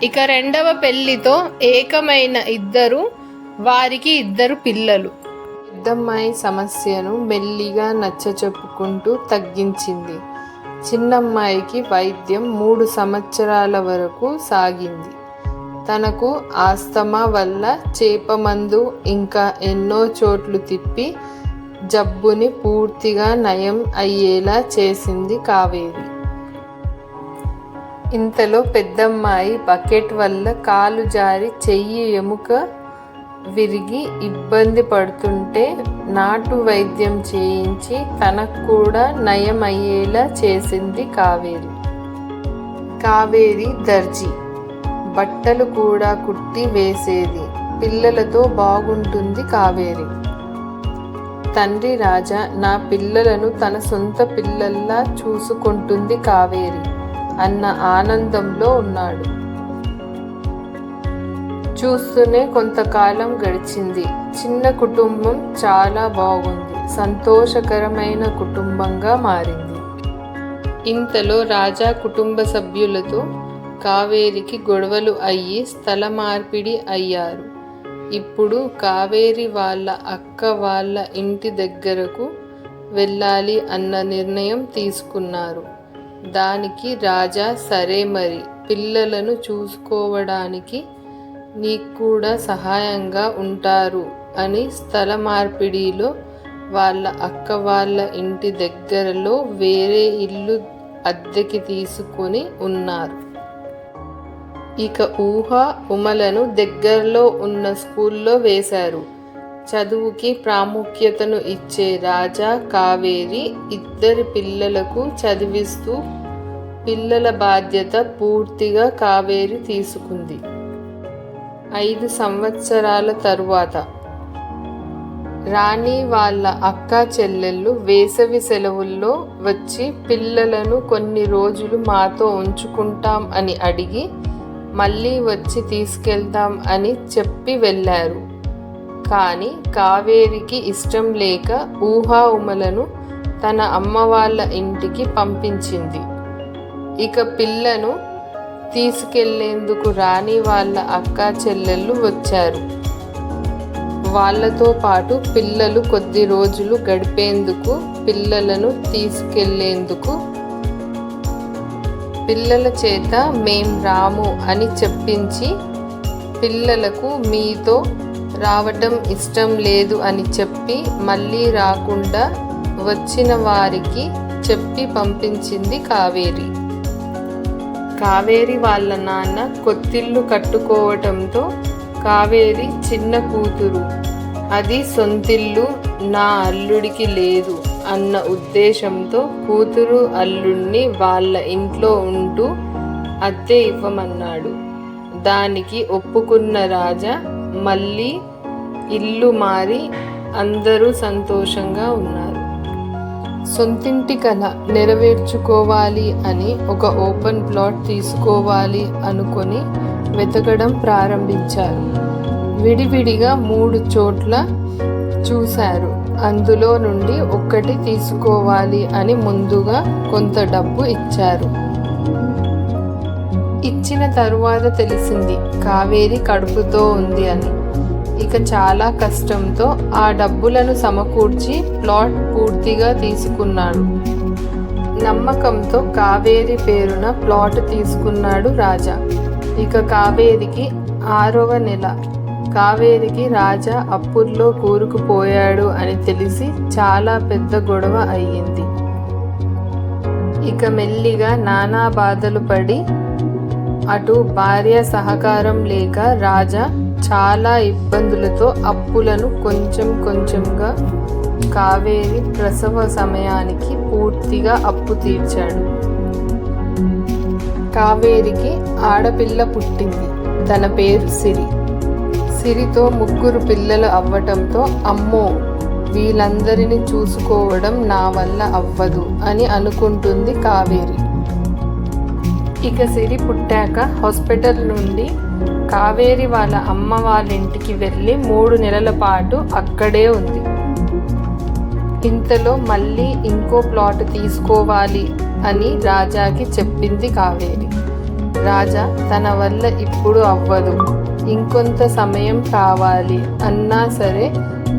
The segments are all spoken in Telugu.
ఇక రెండవ పెళ్లితో ఏకమైన వారికి ఇద్దరు పిల్లలు. పెద్దమ్మాయి సమస్యను మెల్లిగా నచ్చచెప్పుకుంటూ తగ్గించింది. చిన్నమ్మాయికి వైద్యం 3 సంవత్సరాల వరకు సాగింది. తనకు ఆస్తమా వల్ల చేపమందు ఇంకా ఎన్నో చోట్లు తిప్పి జబ్బుని పూర్తిగా నయం అయ్యేలా చేసింది కావేరి. ఇంతలో పెద్దమ్మాయి బకెట్ వల్ల కాలు జారి చెయ్యి ఎముక విరిగి ఇబ్బంది పడుతుంటే నాటు వైద్యం చేయించి తనకు కూడా నయం అయ్యేలా చేసింది కావేరి. కావేరి దర్జీ, బట్టలు కూడా కుట్టి వేసేది. పిల్లలతో బాగుంటుంది కావేరి. తండ్రి రాజా నా పిల్లలను తన సొంత పిల్లల్లా చూసుకుంటుంది కావేరి అన్న ఆనందంలో ఉన్నాడు. చూస్తూనే కొంతకాలం గడిచింది. చిన్న కుటుంబం చాలా బాగుంది. సంతోషకరమైన కుటుంబంగా మారింది. ఇంతలో రాజా కుటుంబ సభ్యులతో కావేరికి గొడవలు అయ్యి స్థల మార్పిడి అయ్యారు. ఇప్పుడు కావేరి వాళ్ళ అక్క వాళ్ళ ఇంటి దగ్గరకు వెళ్ళాలి అన్న నిర్ణయం తీసుకున్నారు. దానికి రాజా సరే మరి పిల్లలను చూసుకోవడానికి నీకు కూడా సహాయంగా ఉంటారు అని స్థల మార్పిడిలో వాళ్ళ అక్క వాళ్ళ ఇంటి దగ్గరలో వేరే ఇల్లు అద్దెకి తీసుకొని ఉన్నారు. ఇక ఉమలను దగ్గరలో ఉన్న స్కూల్లో వేశారు. చదువుకి ప్రాముఖ్యతను ఇచ్చే రాజా కావేరి ఇద్దరి పిల్లలకు చదివిస్తూ పిల్లల బాధ్యత పూర్తిగా కావేరి తీసుకుంది. 5 సంవత్సరాల తరువాత రాణి వాళ్ళ అక్క చెల్లెళ్ళు వేసవి సెలవుల్లో వచ్చి పిల్లలను కొన్ని రోజులు మాతో ఉంచుకుంటాం అని అడిగి మళ్ళీ వచ్చి తీసుకెళ్తాం అని చెప్పి వెళ్ళారు. కానీ కావేరికి ఇష్టం లేక ఉమలను తన అమ్మ వాళ్ళ ఇంటికి పంపించింది. ఇక పిల్లను తీసుకెళ్లేందుకు రాణి వాళ్ళ అక్క చెల్లెళ్ళు వచ్చారు. వాళ్ళతో పాటు పిల్లలు కొద్ది రోజులు గడిపేందుకు పిల్లలను తీసుకెళ్లేందుకు పిల్లల చేత మేం రాము అని చెప్పించి పిల్లలకు మీతో రావటం ఇష్టం లేదు అని చెప్పి మళ్ళీ రాకుండా వచ్చిన వారికి చెప్పి పంపించింది కావేరి. కావేరి వాళ్ళ నాన్న కొత్తిల్లు కట్టుకోవటంతో కావేరి చిన్న కూతురు, అది సొంతిల్లు నా అల్లుడికి లేదు అన్న ఉద్దేశంతో కూతురు అల్లుడిని వాళ్ళ ఇంట్లో ఉంటూ అద్దె ఇవ్వమన్నాడు. దానికి ఒప్పుకున్న రాజా మళ్ళీ ఇల్లు మారి అందరూ సంతోషంగా ఉన్నారు. సొంతింటి కల నెరవేర్చుకోవాలి అని ఒక ఓపెన్ ప్లాట్ తీసుకోవాలి అనుకొని వెతకడం ప్రారంభించారు. విడివిడిగా 3 చోట్ల చూశారు. అందులో నుండి ఒక్కటి తీసుకోవాలి అని ముందుగా కొంత డబ్బు ఇచ్చారు. ఇచ్చిన తరువాత తెలిసింది కావేరి కడుపుతో ఉంది అని. ఇక చాలా కష్టంతో ఆ డబ్బులను సమకూర్చి ప్లాట్ పూర్తిగా తీసుకున్నాడు. నమ్మకంతో కావేరి పేరున ప్లాట్ తీసుకున్నాడు రాజా. ఇక కావేరికి 6వ నెల. కావేరికి రాజా అప్పుల్లో కూరుకుపోయాడు అని తెలిసి చాలా పెద్ద గొడవ అయ్యింది. ఇక మెల్లిగా నానా బాధలు పడి అటు భార్య సహకారం లేక రాజా చాలా ఇబ్బందులతో అప్పులను కొంచెం కొంచెంగా కావేరి ప్రసవ సమయానికి పూర్తిగా అప్పు తీర్చాడు. కావేరికి ఆడపిల్ల పుట్టింది. తన పేరు సిరి. సిరితో 3 పిల్లలు అవ్వటంతో అమ్మో వీళ్ళందరినీ చూసుకోవడం నా వల్ల అవ్వదు అని అనుకుంటుంది కావేరి. ఇక సిరి పుట్టాక హాస్పిటల్ నుండి కావేరి వాళ్ళ అమ్మ వాళ్ళ ఇంటికి వెళ్ళి 3 నెలల పాటు అక్కడే ఉంది. ఇంతలో మళ్ళీ ఇంకో ప్లాట్ తీసుకోవాలి అని రాజాకి చెప్పింది కావేరి. రాజా తన వల్ల ఇప్పుడు అవ్వదు, ఇంకొంత సమయం కావాలి అన్నా సరే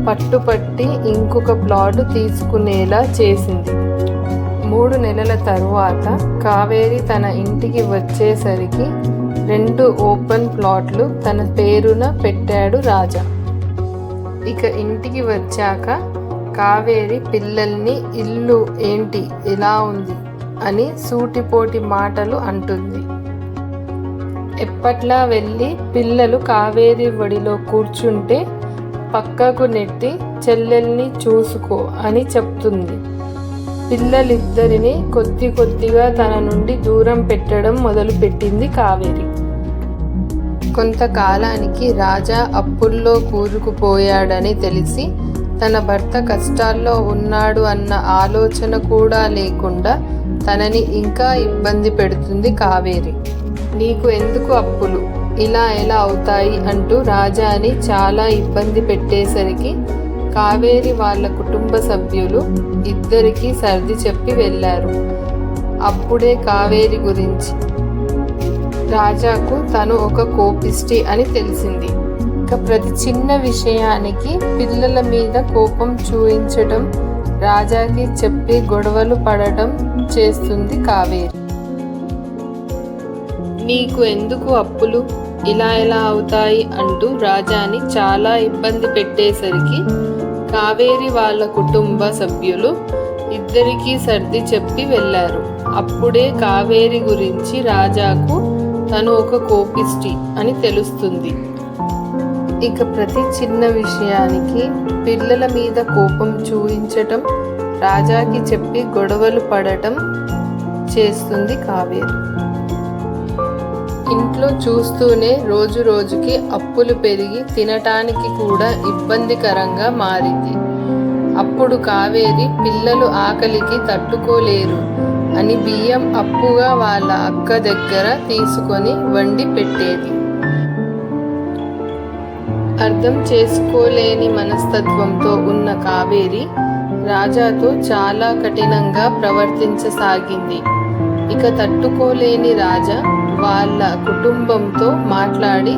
పట్టుపట్టి ఇంకొక ప్లాట్ తీసుకునేలా చేసింది. 3 నెలల తరువాత కావేరి తన ఇంటికి వచ్చేసరికి 2 ఓపెన్ ప్లాట్లు తన పేరున పెట్టాడు రాజా. ఇక ఇంటికి వచ్చాక కావేరి పిల్లల్ని ఇల్లు ఏంటి ఇలా ఉంది అని సూటిపోటి మాటలు అంటుంది. ఎప్పట్లా వెళ్ళి పిల్లలు కావేరి ఒడిలో కూర్చుంటే పక్కకు నెట్టి చెల్లెల్ని చూసుకో అని చెప్తుంది. పిల్లలిద్దరిని కొద్దిగా తన నుండి దూరం పెట్టడం మొదలుపెట్టింది కావేరి. కొంతకాలానికి రాజా అప్పుల్లో కూరుకుపోయాడని తెలిసి తన భర్త కష్టాల్లో ఉన్నాడు అన్న ఆలోచన కూడా లేకుండా తనని ఇంకా ఇబ్బంది పెడుతుంది కావేరి. నీకు ఎందుకు అప్పులు, ఇలా ఎలా అవుతాయి అంటూ రాజాని చాలా ఇబ్బంది పెట్టేసరికి కావేరి వాళ్ళ కుటుంబ సభ్యులు ఇద్దరికీ సర్ది చెప్పి వెళ్ళారు. అప్పుడే కావేరి గురించి రాజాకు తను ఒక కోపిష్టి అని తెలిసింది. ఇక ప్రతి చిన్న విషయానికి పిల్లల మీద కోపం చూయించడం, రాజాకి చెప్పి గొడవలు పడటం చేస్తుంది కావేరి. నీకు ఎందుకు అప్పులు, ఇలా ఎలా అవుతాయి అంటూ రాజాని చాలా ఇబ్బంది పెట్టేసరికి కావేరి వాళ్ళ కుటుంబ సభ్యులు ఇద్దరికీ సర్ది చెప్పి వెళ్ళారు. అప్పుడే కావేరి గురించి రాజాకు తను ఒక కోపిష్టి అని తెలుస్తుంది. ఇక ప్రతి చిన్న విషయానికి పిల్లల మీద కోపం చూయించటం, రాజాకి చెప్పి గొడవలు పడటం చేస్తుంది కావేరి. ఇంట్లో చూస్తూనే రోజు రోజుకి అప్పులు పెరిగి తినటానికి కూడా ఇబ్బందికరంగా మారింది. అప్పుడు కావేరి పిల్లలు ఆకలికి తట్టుకోలేరు అని బియ్యం అప్పుగా వాళ్ళ అక్క దగ్గర తీసుకొని వండి పెట్టేది. అర్థం చేసుకోలేని మనస్తత్వంతో ఉన్న కావేరి రాజాతో చాలా కఠినంగా ప్రవర్తించసాగింది. ఇక తట్టుకోలేని రాజా వాళ్ళ కుటుంబంతో మాట్లాడి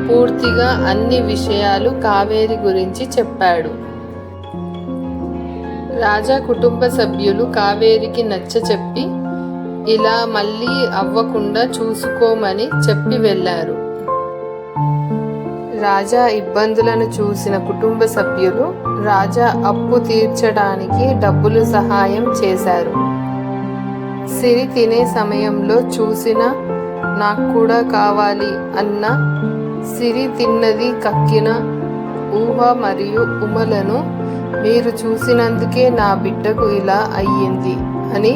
పూర్తిగా అన్ని విషయాలు కావేరి గురించి చెప్పాడు. రాజా కుటుంబ సభ్యులు కావేరికి నచ్చచెప్పి ఇలా మళ్ళీ అవ్వకుండా చూసుకోమని చెప్పి వెళ్ళారు. రాజా ఇబ్బందులను చూసిన కుటుంబ సభ్యులు రాజా అప్పు తీర్చడానికి డబ్బులు సహాయం చేశారు. సిరి తినే సమయంలో చూసిన నాకు కూడా కావాలి అన్న సిరి తిన్నది కక్కిన ఊహ మరియు ఉమలను మీరు చూసినందుకే నా బిడ్డకు ఇలా అయ్యింది అని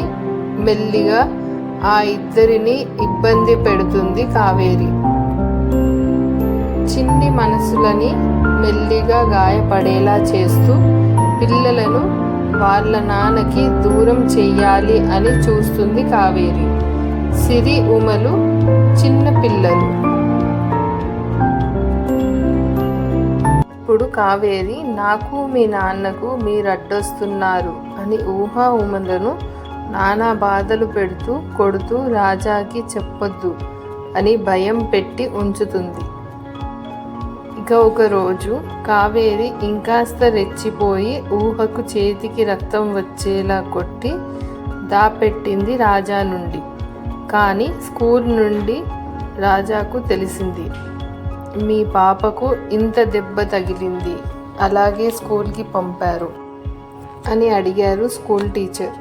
మెల్లిగా ఆ ఇద్దరిని ఇబ్బంది పెడుతుంది కావేరి. చిన్ని మనసులని మెల్లిగా గాయపడేలా చేస్తూ పిల్లలను వాళ్ళ నాన్నకి దూరం చెయ్యాలి అని చూస్తుంది కావేరి. సిరి ఉమలు చిన్న పిల్లలు. ఇప్పుడు కావేరి నాకు మీ నాన్నకు మీరు అడ్డొస్తున్నారు అని ఊహా ఉమలను నానా బాధలు పెడుతూ కొడుతూ రాజాకి చెప్పొద్దు అని భయం పెట్టి ఉంచుతుంది. ఇక ఒకరోజు కావేరి ఇంకాస్త రెచ్చిపోయి ఊహకు చేతికి రక్తం వచ్చేలా కొట్టి దాపెట్టింది రాజా నుండి. కానీ స్కూల్ నుండి రాజాకు తెలిసింది. మీ పాపకు ఇంత దెబ్బ తగిలింది, అలాగే స్కూల్కి పంపారు అని అడిగారు స్కూల్ టీచర్.